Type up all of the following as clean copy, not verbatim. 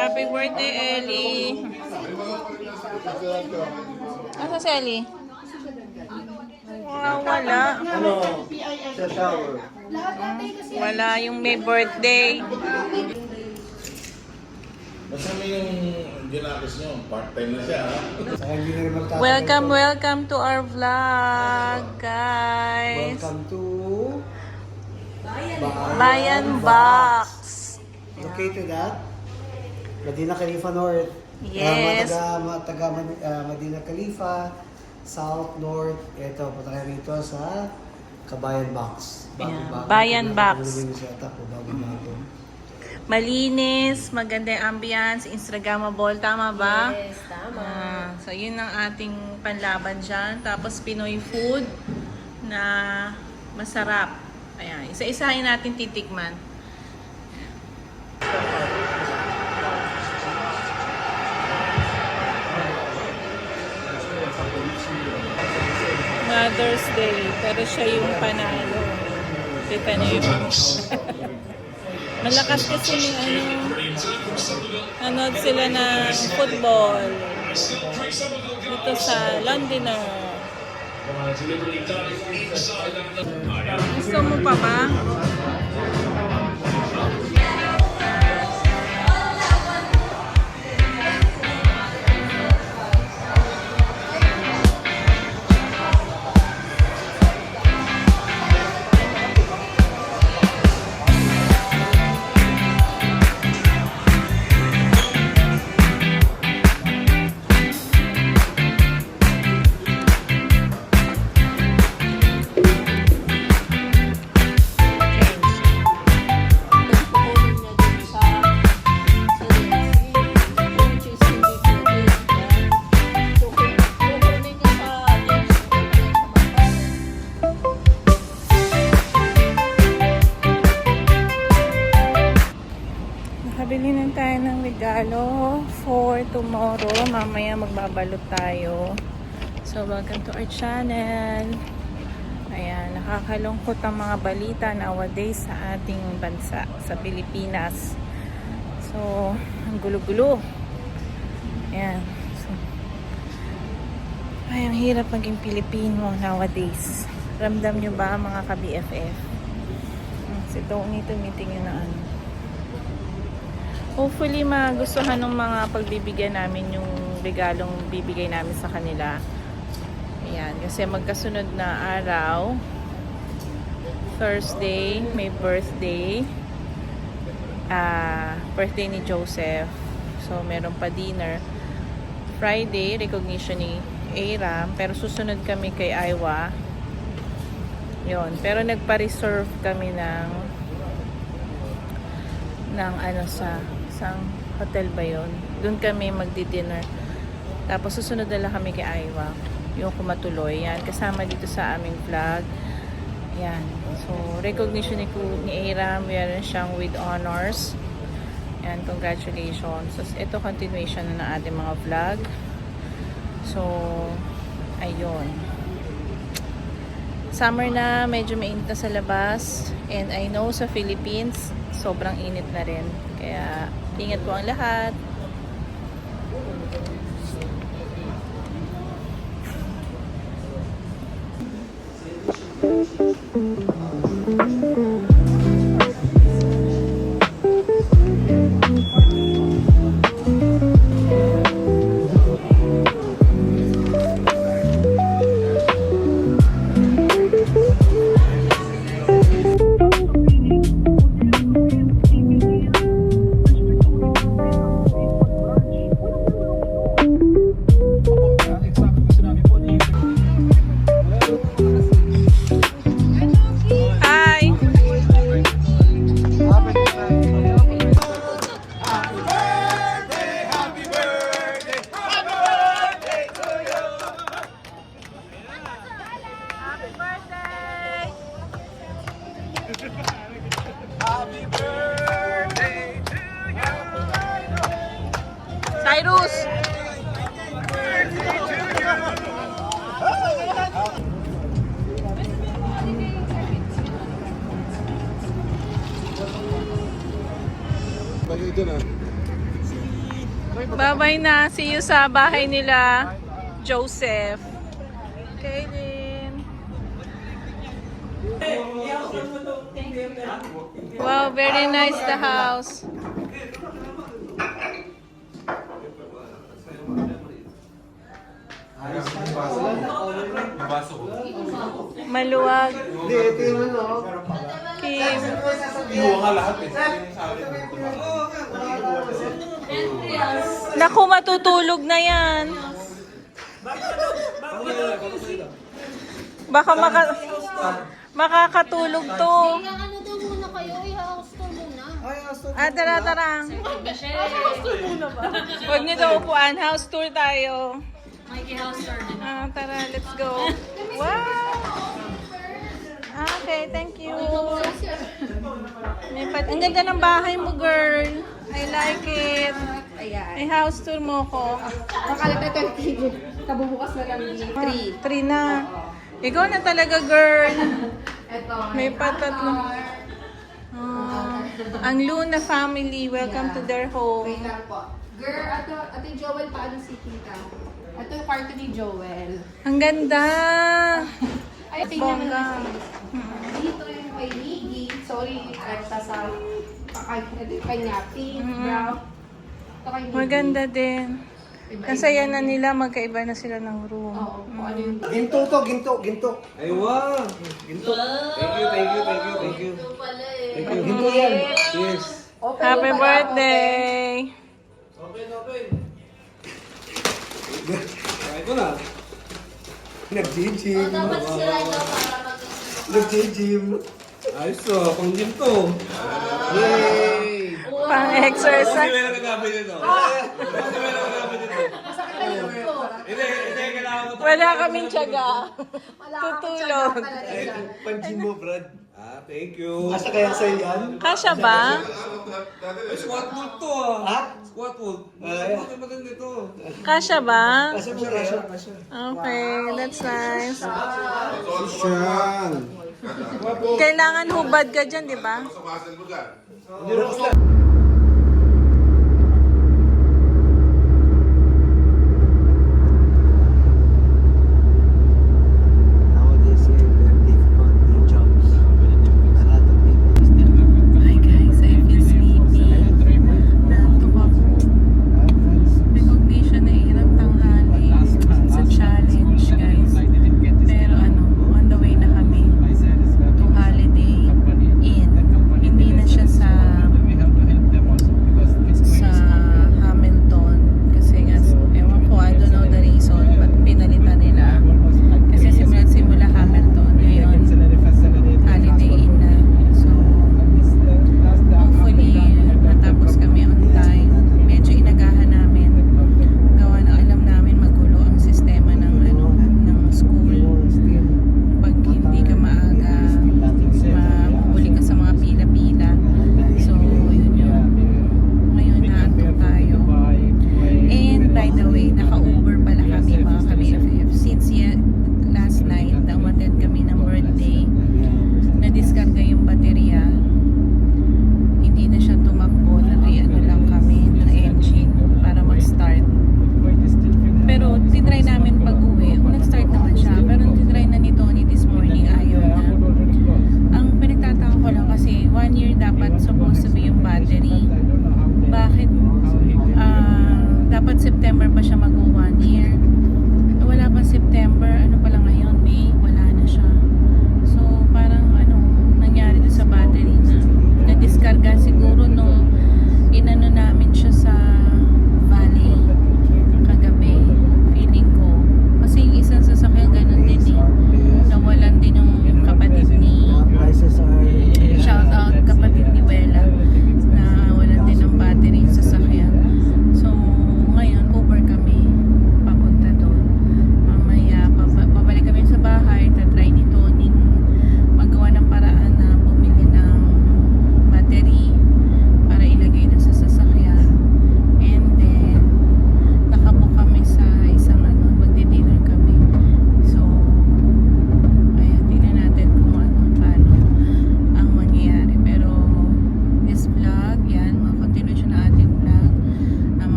Happy birthday, Ellie. Asa si Ellie? Wala. Ano? Sa shower. Wala yung may birthday. Basta mo yung ginakis nyo, part-time na siya, ha? Saka hindi na rin magtatagal Welcome ito. to our vlog, guys. Welcome to Bayan Box. Located at Medina Khalifa North. Yes. Taga Medina Khalifa, South, North. Ito, punta kayo rito sa Kabayan Box. Yeah, Bayan Box. Bago-bago. Malinis, maganda yung ambience, Instagrammable, tama ba? Yes, tama. So, yun ang ating panlaban dyan. Tapos, Pinoy food na masarap. Ayan, isa-isahin natin titikman. Mother's Day, pero siya yung panalo. Kita niyo yung malakas kasi yung nanood sila ng football dito sa Londoner. Gusto mo pa ba? Nakabili na tayo ng regalo for tomorrow. Mamaya magbabalot tayo. So, welcome to our channel. Ayan, nakakalungkot ang mga balita nowadays sa ating bansa, sa Pilipinas. So, ang gulo-gulo. Ayan. So, ay, ang hirap maging Pilipino nowadays. Ramdam nyo ba mga ka-BFF? Si Tony tumitingin na ano. Hopefully magustuhan ng mga pagbibigyan namin yung regalong bibigay namin sa kanila. Ayan, kasi magkasunod na araw. Thursday, may birthday. Birthday ni Joseph. So, meron pa dinner. Friday, recognition ni Aram. Pero susunod kami kay Aiwa. Yun. Pero nagpa-reserve kami ng ano sa hotel ba yun? Doon kami magdi-dinner. Tapos susunod na lang kami kay Aiwa. Yung kumatuloy. Yan. Kasama dito sa aming vlog. Yan. So, recognition ni Aram. Meron siyang with honors. Yan. Congratulations. So, ito continuation na ng ating mga vlog. So, ayun. Summer na. Medyo mainit na sa labas. And I know sa Philippines, sobrang init na rin. Kaya, ingat po ang lahat. Happy birthday to you. Cyrus! Balik ito na. Bye-bye na. See you sa bahay nila, Joseph. Kaylin. Wow, very nice the house. Maluwag. Hindi, ito yung ano. Kim. Iwa nga lahat eh. Naku, matutulog na yan. Baka makakatulog to. Kaya ano daw muna kayo, i-house tour muna. Tara. Huwag niyo daw upuan. House tour tayo. House tour din. Tara, let's go. Wow! Okay, thank you. Ang ganda ng bahay mo, girl. I like it. May house tour mo ko. Makalat na 20. Kabubukas na lang 3. 3 na. Ikaw na talaga, girl. Ito. May patatlo. Ang Luna family, welcome to their home. Wait lang po. Girl, ito yung Joel, paano si Tita? Ito yung kwarto ni Joel. Ang ganda. Ay, tingnan mo Bongga. na. Dito yung kay Miggy. Sorry, rekta sa kanya. Pink, brown. Ito kay Miggy. Maganda din. Kasaya na nila, magkaiba na sila ng room. Oo, kung ano yung... Ginto to, ginto. Ay, wow! Ginto. Thank you. Ginto yan. Yes. Happy birthday! Kaya ko na. Nag-gym. Dapat sila ito para mag... Nag-gym. Ayos to, pang gym to. Yay! Pang-exercise. Meron nagabi dito. Hindi, kailangan ko to. Wala kaming tiyaga. Tutulog. Pang-gym mo, Brad. Thank you. Asa kaya sa'yo yan? Kasya ba? Ay, squat vault to Ha? Squat vault. Ay. Maganda to. Kasya ba? Asa mo kaya? Okay, that's nice. Siyang. Kailangan hubad ka dyan, di ba? Nowadays, very difficult new jobs. A lot of people still Hi guys, I feel sleepy. Nantok ako. Recognition na hirap tanghali. It's a challenge guys. Pero on the way na kami to Holiday Inn. Hindi na siya sa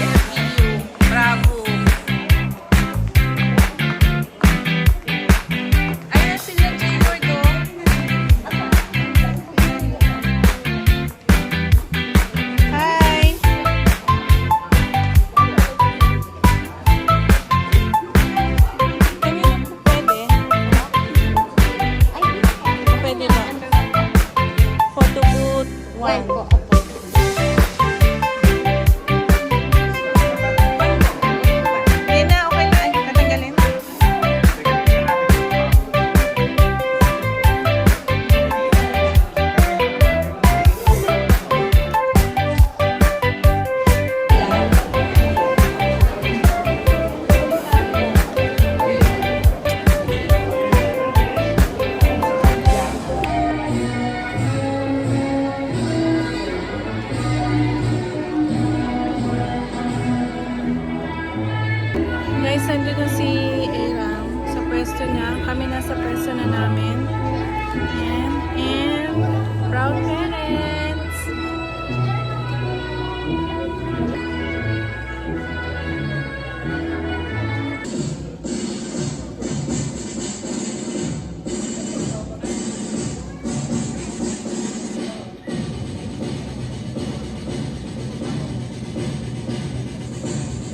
FEU. Bravo! Ayan sila, J-Word, oh. Hi! Kanina po pwede? Pwede ba? Photo booth 1. Hindi na, okay na. Ay, tatanggalin. Guys, nandun na si Aram sa pwesto niya. Kami nasa pwesto na namin. And proud parents!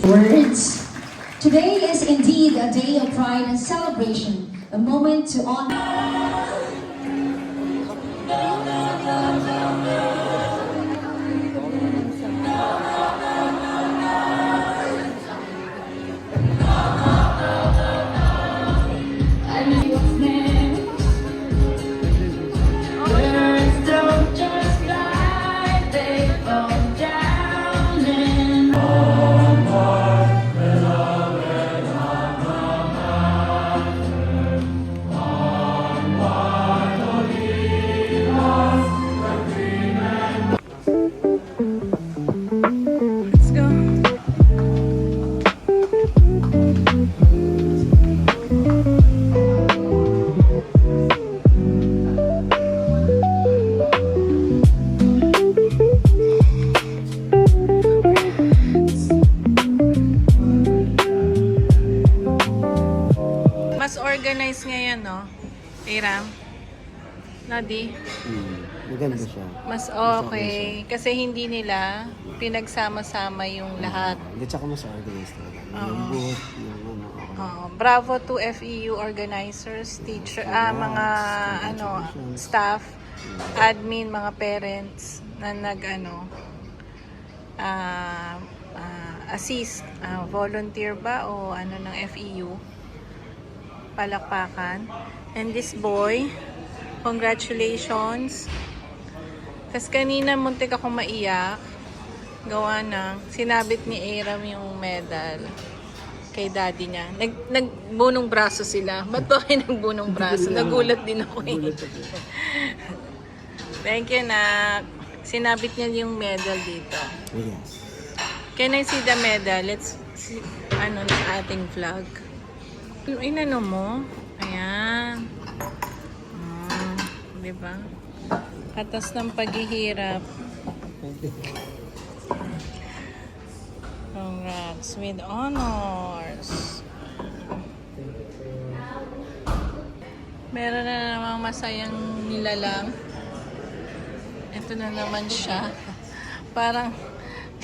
Words. Today is indeed a day of pride and celebration, a moment to honor. Let's go. Mas organized ngayon, no? Aram? Nadi? Maganda siya. Mas okay. Kasi hindi nila pinagsama-sama yung lahat. Hindi, tsaka mas organized talaga. Oo. Yung booth, yung ano, okay. Bravo to FEU organizers, teacher, mga ano, staff, admin, mga parents na assist, volunteer ba o ano ng FEU. Palakpakan. And this boy, congratulations. Kasi kanina muntik ako maiyak. Gawa ng sinabit ni Aram yung medal kay daddy niya. Nagbunong braso sila. Ba't ba kayo nagbunong braso? Nagulat din ako eh. Thank you, Nak. Sinabit niya yung medal dito. Yes. Can I see the medal? Let's see, ano ng ating vlog. Inano mo? Ayan. Diba? Katas ng paghihirap. Congrats with honors. Meron na namang masayang nilalang. Ito na naman siya. Parang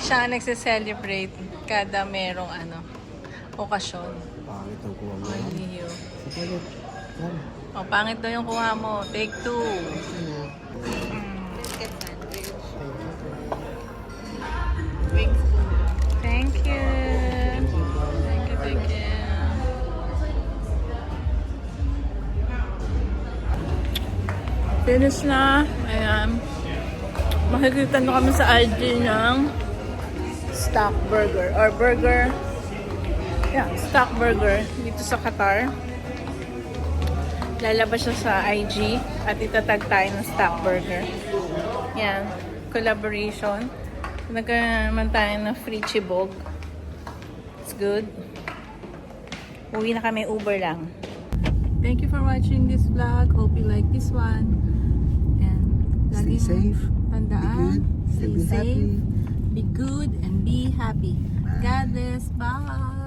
siya nagse-celebrate kada merong okasyon. Pangit ang kuha mo. Aliyo. Sige. O, pangit daw yung kuha mo. Take 2. Thank you. Thank you, thank you. Finish na. Ayan. Makikita na kami sa IG ng stock burger or burger. Yeah, stock burger dito sa Qatar. Lalabas siya sa IG at itatag tayo ng stock burger. Yan, collaboration. Nagkaroon naman tayo ng free chibog. It's good. Uwi na kami, Uber lang. Thank you for watching this vlog. Hope you like this one. And Stay safe. Tandaan. Be good. Stay Be safe. happy. Be good and be happy. God bless. Bye.